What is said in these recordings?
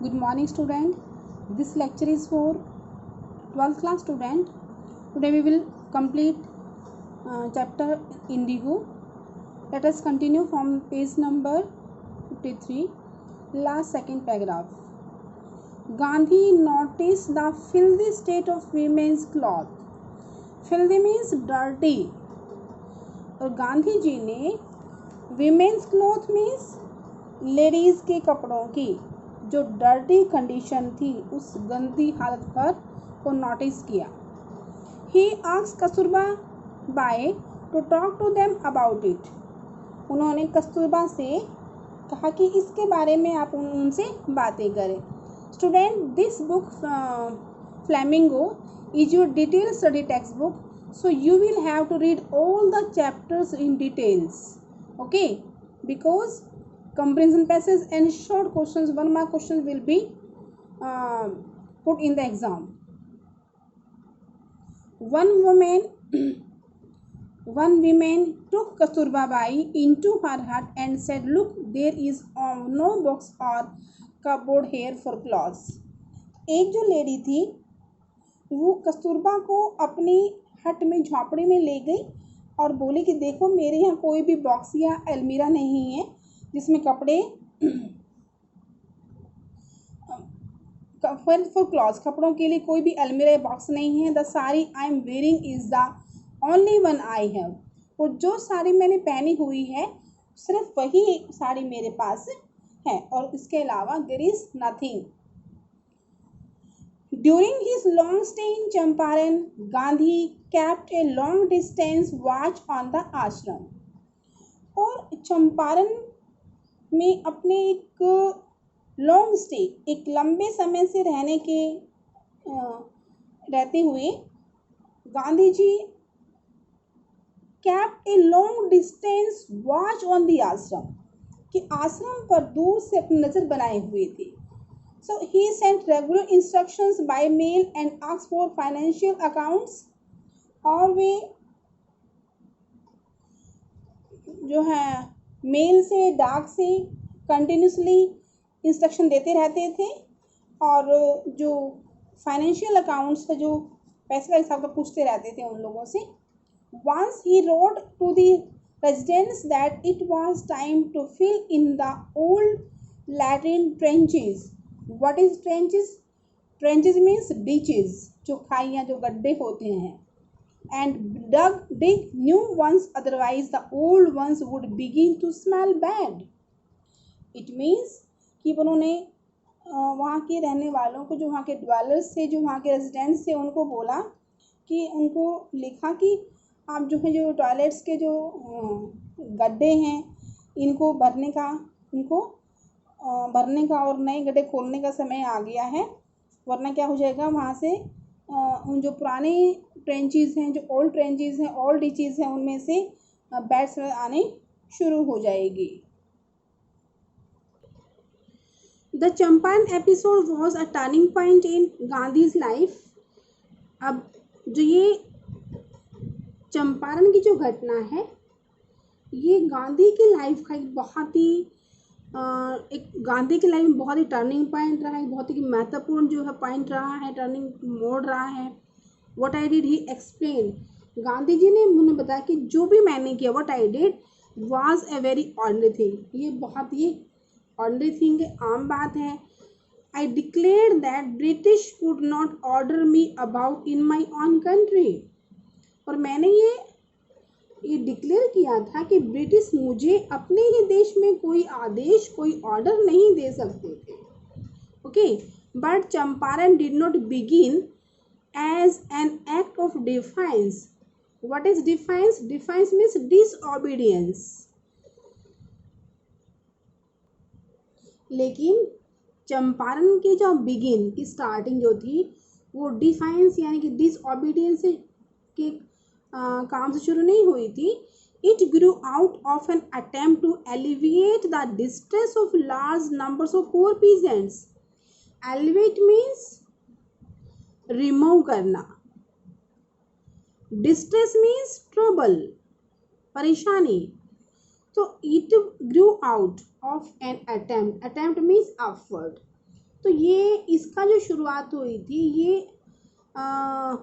Good morning, student. This lecture is for 12th class student. Today we will complete chapter Indigo. Let us continue from page number 53, last second paragraph. Gandhi noticed the filthy state of women's cloth. Filthy means dirty. और गांधी जी ने women's cloth means ladies के कपड़ों की जो dirty condition थी, उस गंदी हालत पर को नोटिस किया. He asked Kasturba Bai to talk to them about it. उन्होंने कस्तूरबा से कहा कि इसके बारे में आप उनसे बातें करें. Student, this book flamingo is your detail study text book, so you will have to read all the chapters in details, okay? Because comprehension passage and short questions, 1 mark questions will be put in the exam. One woman took Kasturba Bai into her hut and said, look, there is no box or cupboard here for clothes. एक जो lady थी वो कस्तूरबा को अपनी हट में झोपड़ी में ले गई और बोली कि देखो, मेरे यहाँ कोई भी बॉक्स या अलमीरा नहीं है जिसमें कपड़े फॉर क्लॉथ्स, कपड़ों के लिए कोई भी अलमीरा बॉक्स नहीं है. The sari I am wearing is the only one I have. और जो साड़ी मैंने पहनी हुई है सिर्फ वही साड़ी मेरे पास है और इसके अलावा there is nothing. During his long stay in Champaran, Gandhi kept a long distance watch on the ashram. और चंपारण में अपने एक लॉन्ग स्टे, एक लंबे समय से रहते हुए Gandhi ji kept a long distance watch on the ashram, कि आश्रम पर दूर से अपनी नजर बनाए हुए थे. So he sent regular instructions by mail and asked for financial accounts. और वे जो है मेल से, डाक से कंटिन्यूसली इंस्ट्रक्शन देते रहते थे और जो फाइनेंशियल अकाउंट्स का जो पैसे का हिसाब का पूछते रहते थे उन लोगों से. Once he wrote to the residents that it was time to fill in the old latrine trenches. What is trenches? Trenches means ditches, जो खाइयाँ, जो गड्ढे होते हैं. And dig new ones, otherwise the old ones would begin to smell bad. It means कि उन्होंने वहाँ के रहने वालों को, जो वहाँ के ड्वेलर्स थे, जो वहाँ के रेजिडेंट्स थे, उनको बोला कि उनको लिखा कि आप जो है जो टॉयलेट्स के जो गड्ढे हैं इनको भरने का और नए गड्ढे खोलने का समय आ गया है, वरना क्या हो जाएगा, वहाँ से उन जो पुराने ट्रेंचेस हैं, जो ओल्ड ट्रेंचेस हैं, ओल्ड डिचेस हैं, उनमें से बैड स्मेल आने शुरू हो जाएगी. The Champaran episode was a turning point in Gandhi's life. अब जो ये चंपारण की जो घटना है ये गांधी की लाइफ का गांधी की लाइफ में बहुत ही टर्निंग पॉइंट रहा है, बहुत ही महत्वपूर्ण जो है पॉइंट रहा है, टर्निंग मोड रहा है. What I did he explain. Gandhi ji ने मुझे बताया कि जो भी मैंने किया, what I did was a very ordinary thing. ये बहुत ही ऑर्डिनरी थिंग है, आम बात है. I declare that British could not order me about in my own country. और मैंने ये डिक्लेयर किया था कि ब्रिटिश मुझे अपने ही देश में कोई आदेश, कोई ऑर्डर नहीं दे सकते थे. Okay, but Champaran did not begin as an act of defiance. What is defiance? Defiance means disobedience. लेकिन चंपारण की जो बिगिन की स्टार्टिंग जो थी वो डिफाइंस यानी कि डिसओबीडियंस के काम से शुरू नहीं हुई थी. It grew out of an attempt to alleviate the distress of large numbers of poor peasants. Elevate means remove करना, डिस्ट्रेस मीन्स ट्रबल, परेशानी. तो it grew out of an attempt means upward, तो ये इसका जो शुरुआत हुई थी, ये a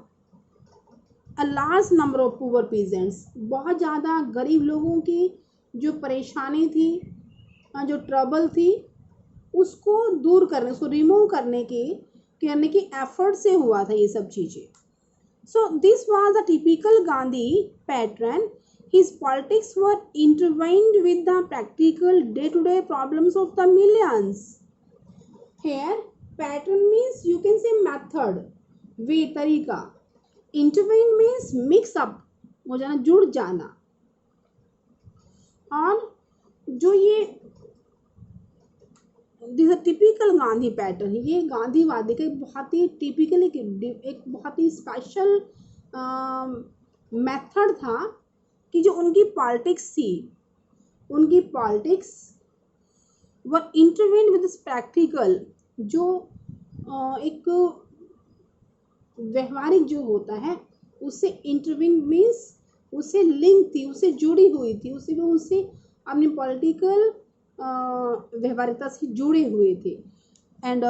large number of poor peasants, बहुत ज़्यादा गरीब लोगों की जो परेशानी थी, जो ट्रबल थी, उसको दूर करने, उसको रिमूव करने की एफर्ट से हुआ था ये सब चीज़ें. So this was a typical Gandhi pattern. His politics were intertwined with the practical day-to-day problems of the millions. Here, pattern means you can say method, way, तरीका. Intertwined means mix up, हो जाना, जुड़ जाना. और जो ये this typical Gandhi pattern, ये गांधीवादी का बहुत ही टिपिकल एक बहुत ही स्पेशल मेथड था कि जो उनकी पॉलिटिक्स थी, उनकी politics were intervene with practical, जो एक व्यवहारिक जो होता है उससे इंटरवीन मीन्स उससे लिंक थी, उससे जुड़ी हुई थी, उससे अपनी पॉलिटिकल व्यवहारिकता से जुड़े हुए थे. And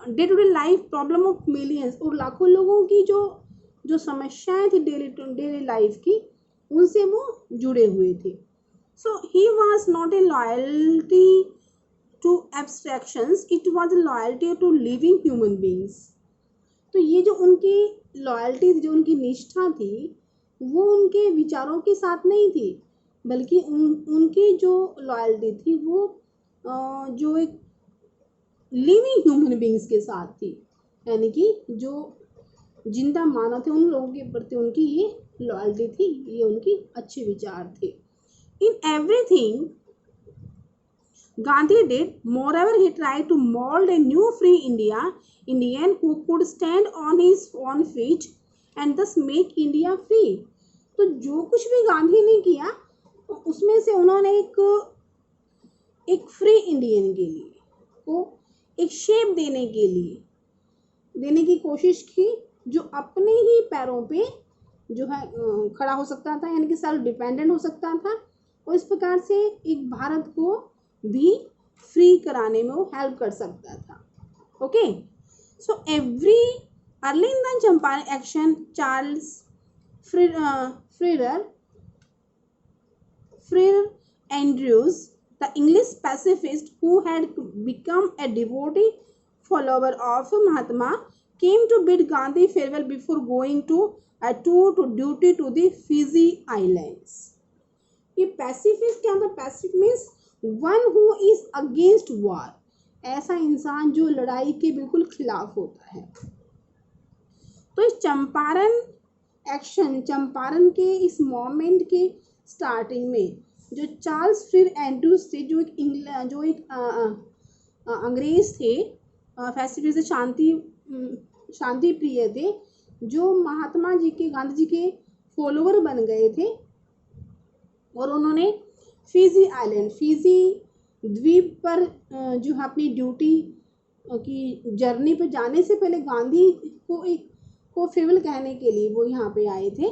day to day life problem of millions, और लाखों लोगों की जो समस्याएं थी डेली लाइफ की, उनसे वो जुड़े हुए थे. So he was not a loyalty to abstractions, it was a loyalty to living human beings. तो ये जो उनकी लॉयल्टी थी, जो उनकी निष्ठा थी, वो उनके विचारों के साथ नहीं थी, बल्कि उनकी जो लॉयल्टी थी वो जो एक लिविंग ह्यूमन बींग्स के साथ थी, यानी कि जो जिंदा मानव थे उन लोगों के प्रति उनकी ये लॉयल्टी थी, ये उनकी अच्छे विचार थे. In everything Gandhi did, moreover, he tried to mold a new free Indian who could stand on his own feet and thus make India free. तो जो कुछ भी गांधी ने किया उसमें से उन्होंने एक फ्री इंडियन के लिए को एक शेप देने की कोशिश की, जो अपने ही पैरों पे जो है खड़ा हो सकता था, यानी कि सेल्फ डिपेंडेंट हो सकता था, और इस प्रकार से एक भारत को भी फ्री कराने में वो हेल्प कर सकता था. Okay, so every early in the Champaran action, Charles Freer Andrews, the English pacifist who had become a devotee follower of Mahatma, came to bid Gandhi farewell before going to a tour to duty to the Fiji Islands. ये pacifist क्या था? Pacifist means one who is against war, ऐसा इंसान जो लड़ाई के बिल्कुल खिलाफ होता है. तो इस चंपारण एक्शन, चंपारण के इस मोमेंट के स्टार्टिंग में जो चार्ल्स फ्रीर एंड्रयूज थे, जो एक अंग्रेज थे, पैसिफिस्ट, शांति प्रिय थे, जो महात्मा जी के, गांधी जी के फॉलोवर बन गए थे, और उन्होंने फिजी आइलैंड, फिजी द्वीप पर जो है अपनी ड्यूटी की जर्नी पर जाने से पहले गांधी को फेवल कहने के लिए वो यहाँ पे आए थे.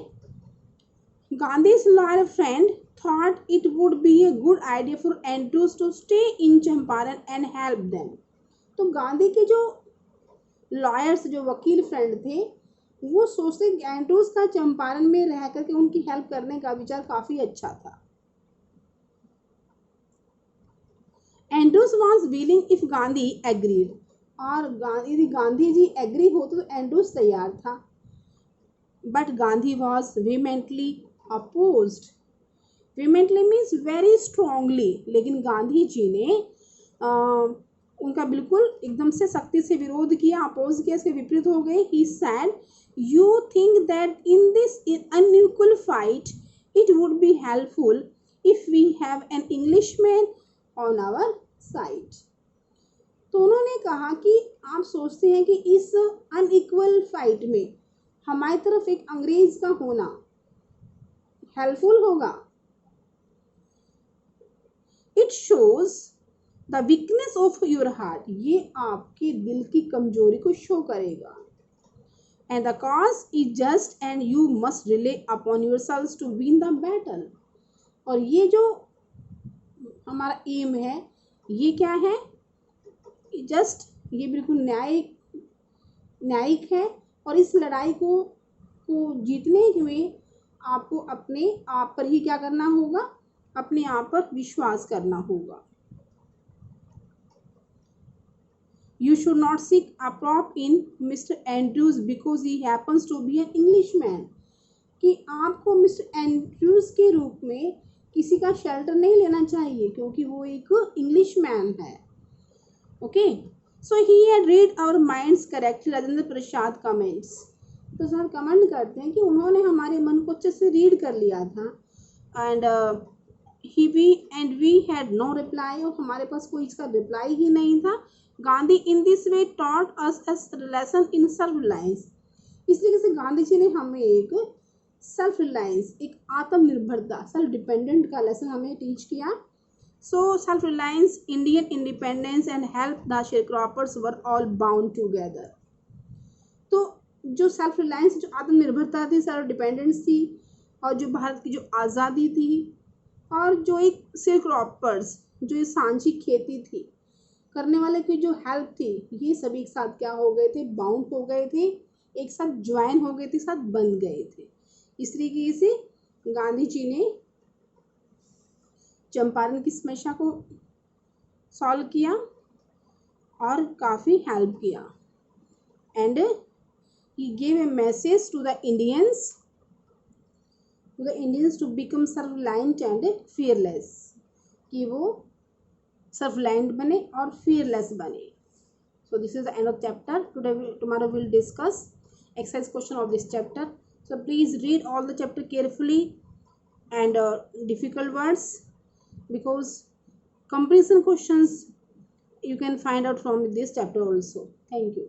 Gandhi's lawyer friend thought it would be a good idea for Andrews to stay in Champaran and help them. तो गांधी के जो लॉयर्स, जो वकील फ्रेंड थे, वो सोचते एंड्रूज का चंपारण में रह करके उनकी हेल्प करने का विचार काफ़ी अच्छा था. Andrews was willing if Gandhi agreed, और यदि गांधी जी एग्री होते तो एंड्रूज तैयार था. But Gandhi was vehemently opposed. Vehemently means very strongly, लेकिन गांधी जी ने उनका बिल्कुल एकदम से सख्ती से विरोध किया, अपोज किया, इसके विपरीत हो गए. He said, you think that in this unequal fight it would be helpful if we have an Englishman on our side. तो उन्होंने कहा कि आप सोचते हैं कि इस अनइक्वल फाइट में हमारी तरफ एक अंग्रेज का होना हेल्पफुल होगा. It shows the weakness of your heart, ये आपके दिल की कमजोरी को शो करेगा. And the cause is just and you must rely upon yourselves to win the battle. और ये जो हमारा एम है, ये क्या है? जस्ट ये बिल्कुल न्यायिक है, और इस लड़ाई को जीतने हुए आपको अपने आप पर ही क्या करना होगा, अपने आप पर विश्वास करना होगा। You should not seek a prop in Mr. Andrews because he happens to be an Englishman. कि आपको मिस्टर एंड्रूज के रूप में किसी का शेल्टर नहीं लेना चाहिए क्योंकि वो एक इंग्लिश मैन है। Okay, so he had read our minds correctly. Rajendra Prasad comments, Prasad comment करते हैं कि उन्होंने हमारे मन को अच्छे से रीड कर लिया था। And we had no reply, और हमारे पास कोई इसका रिप्लाई ही नहीं था। Gandhi in this way taught us a lesson in self reliance. इस तरीके से गांधी जी ने हमें एक सेल्फ रिलायंस, एक आत्मनिर्भरता, सेल्फ डिपेंडेंट का लेसन हमें टीच किया। So self reliance, Indian independence and help the sharecroppers were all bound together. तो जो सेल्फ रिलायंस, जो आत्मनिर्भरता थी, सेल्फ डिपेंडेंस थी, और जो भारत की जो आज़ादी थी, और जो एक शेयरक्रॉपर्स, जो ये सांझी खेती थी करने वाले की जो हेल्प थी, ये सभी एक साथ क्या हो गए थे, बाउंड हो गए थे, एक साथ ज्वाइन हो गए थे, साथ बन गए थे। इस तरीके से गांधी जी ने चंपारण की समस्या को सॉल्व किया और काफ़ी हेल्प किया। And he gave a message to the Indians to become self reliant and fearless, कि वो सेल्फ रिलायंट बने और फियरलेस बने। So this is the end of chapter. Tomorrow we'll discuss exercise question of this chapter. So please read all the chapter carefully and difficult words, because comparison questions you can find out from this chapter also. Thank you.